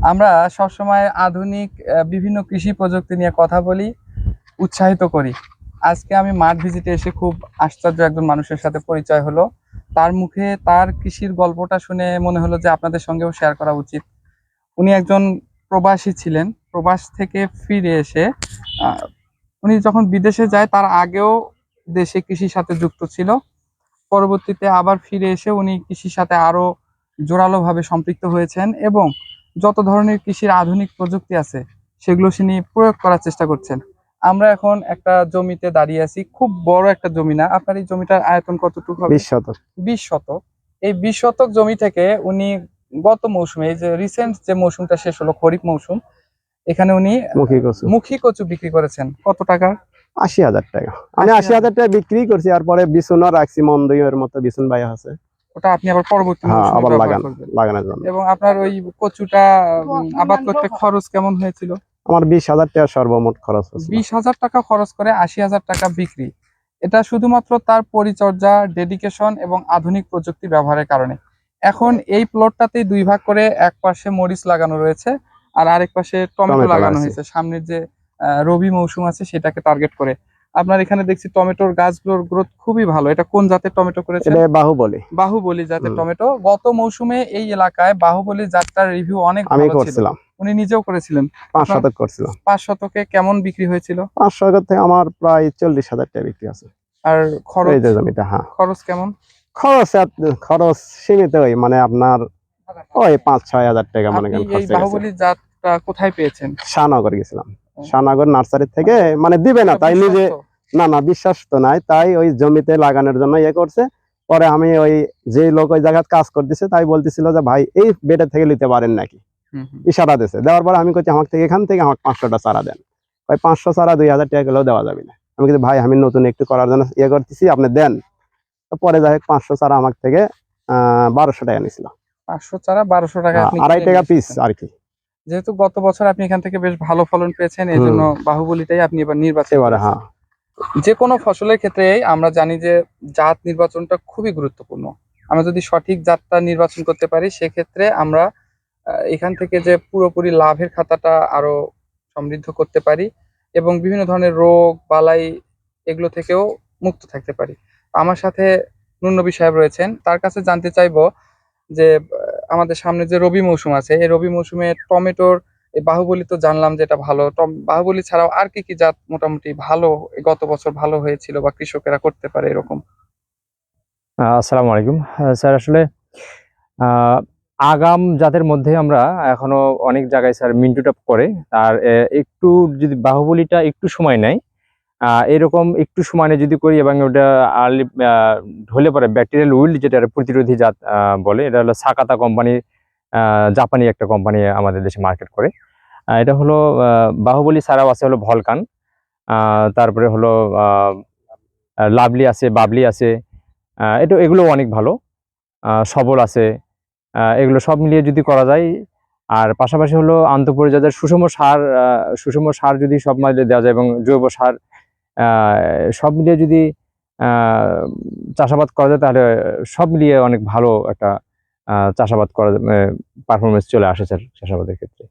আমরা সবসময় আধুনিক বিভিন্ন কৃষি প্রযুক্তি নিয়ে কথা বলি, উৎসাহিত করি। আজকে আমি মাঠ ভিজিটে এসে খুব আশ্চর্য একজন মানুষের সাথে পরিচয় হলো। তার মুখে তার কৃষির গল্পটা শুনে মনে হলো যে আপনাদের সঙ্গেও শেয়ার করা উচিত। উনি একজন প্রবাসী ছিলেন। প্রবাস থেকে ফিরে এসে আহ, উনি যখন বিদেশে যায় তার আগেও দেশে কৃষির সাথে যুক্ত ছিল। পরবর্তীতে আবার ফিরে এসে উনি কৃষির সাথে আরো জোরালোভাবে সম্পৃক্ত হয়েছেন এবং যত ধরনের কৃষির আধুনিক প্রযুক্তি আছে সেগুলো তিনি প্রয়োগ করার চেষ্টা করছেন। আমরা এখন একটা জমিতে দাঁড়িয়ে আছি, খুব বড় একটা জমি না। আপনার এই জমিটার আয়তন কতটুকু হবে? 20 শতক। 20 শতক। এই 20 শতক জমি থেকে উনি গত মৌসুমে, এই যে রিসেন্ট যে মৌসুমটা শেষ হলো, খরিফ মৌসুম, এখানে উনি মুখী কচু মুখী কচু বিক্রি করেছেন কত টাকা? 80,000 টাকা। আমি 80,000 80,000 টাকা বিক্রি করছি, আর পরে বিছুনও রাখছি, মন দুইয়ের মতো বিছুন বাইয়া আছে। ওটা আপনি আবার পরবর্তী হ্যাঁ, মৌসুমে আবার ব্যবহার করবেন। লাগানোর জন্য। এবং আপনার ওই কচুটা আবাদ করতে খরচ কেমন হয়েছিল? আমার 20,000 টাকা সর্বমোট খরচ হয়েছিল। 20,000 টাকা খরচ করে 80,000 টাকা বিক্রি। এটা শুধুমাত্র তার পরিচর্যা, ডেডিকেশন এবং আধুনিক প্রযুক্তি ব্যবহারের কারণে। এখন এই প্লটটাতেই দুই ভাগ করে, এক পাশে মরিচ লাগানো রয়েছে আর আরেক পাশে টমেটো টমেটো লাগানো লাগাইছি। হয়েছে, সামনের যে রবি মৌসুম আছে সেটাকে টার্গেট করে। আপনার এখানে দেখছি টমেটোর গাছগুলোর গ্রোথ খুবই ভালো। এটা কোন জাতের টমেটো করেছেন? এটা বাহুবলী। বাহুবলী জাতের টমেটো। গত মৌসুমে এই এলাকায় বাহুবলী জাতটার রিভিউ অনেক আমি ভালো ছিল। করছিলাম উনি নিজেও করেছিলেন। 5 শতক করছিলাম। 5 শতকে কেমন বিক্রি হয়েছিল? 5 শতক থেকে আমার প্রায় 40,000 টাকা বিক্রি আছে। আর এই খরচ? যে জমিটা। হ্যাঁ, খরচ কেমন? খরচ সীমিত, ওই মানে আপনার ওই 5-6 হাজার টাকা মনে আপনি করেন এই খরচ গেছে। বাহুবলী জাতটা কোথায় পেয়েছেন? শাহনগর গেছিলাম। শাহনগর নার্সারি থেকে, মানে দিবে না তাই নিজে, না বিশ্বাস তো নাই, তাই ওই জমিতে লাগানোর জন্য ইয়ে করছে। পরে আমি ওই যে লোক ওই জায়গায় কাজ করতেছে তাই বলতেছিল যে ভাই এই বেডের থেকে নিতে পারেন নাকি, ইশারা দিয়েছে। দেওয়ার পরে আমি বলছি আমার থেকে এখান থেকে আমাকে 500টা চারা দেন। ওই 500 চারা 2,000 টাকা গেলেও দেওয়া যাবে না। আমি কিন্তু ভাই আমি নতুন একটু করার জন্য ইয়ে করতেছি, আপনি দেন। তো পরে যাই হোক 500 চারা আমার থেকে 1200 টাকা নিছিল। 500 চারা 1200 টাকা আপনি 2.5 টাকা পিস আর কি। যেহেতু গত বছর আপনি এখান থেকে বেশ ভালো ফলন পেয়েছেন, এই জন্য বাহুবলীটাই আপনি এবার নির্বাচন এবারে করেছেন। হ্যাঁ, যে কোনো ফসলের ক্ষেত্রে আমরা জানি যে জাত নির্বাচনটা খুবই গুরুত্বপূর্ণ। আমরা যদি সঠিক জাতটা নির্বাচন করতে পারি সেক্ষেত্রে আমরা এখান থেকে যে পুরোপুরি লাভের খাতাটা আরো সমৃদ্ধ করতে পারি এবং বিভিন্ন ধরনের রোগ বালাই এগুলো থেকেও মুক্ত থাকতে পারি। আমার সাথে নুন্নবী সাহেব রয়েছেন, তার কাছে জানতে চাইবো যে আমাদের সামনে যে রবি মৌসুম আছে, এই রবি মৌসুমে টমেটোর এই বাহুবলী তো জানলাম যেটা ভালো, বাহুবলী ছাড়াও আর কি কি জাত মোটামুটি ভালো এই গত বছর ভালো হয়েছিল বা কৃষকেরা করতে পারে এরকম? আসসালামু আলাইকুম স্যার। আসলে আহ, আগাম জাতের মধ্যে আমরা এখনো অনেক জায়গায় স্যার মিন্টুটা করে, আর একটু যদি বাহুবলীটা একটু সময় নেয়, এরকম একটু সময় নিয়ে যদি করি এবং ওটা আর্লি ঢলে পরে ব্যাকটেরিয়াল উইল্ড যেটা প্রতিরোধী জাত বলে, এটা হলো সাকাতা কোম্পানির, জাপানি একটা কোম্পানি আমাদের দেশে মার্কেট করে। এটা হলো বাহুবলী ছাড়াও আছে হলো ভলকান, তারপরে হলো লাভলি আছে, বাবলি আছে, এগুলো অনেক ভালো, সবল আছে। এগুলো সব মিলিয়ে যদি করা যায়, আর পাশাপাশি হলো আন্তঃপরিজাতের সুষম সার যদি সব মিলিয়ে দেওয়া যায় এবং জৈব সার সব মিলিয়ে যদি চাষাবাদ করা যায়, তাহলে সব মিলিয়ে অনেক ভালো একটা চাষাবাদ করা পারফরমেন্স চলে আসে স্যার চাষাবাদের ক্ষেত্রে।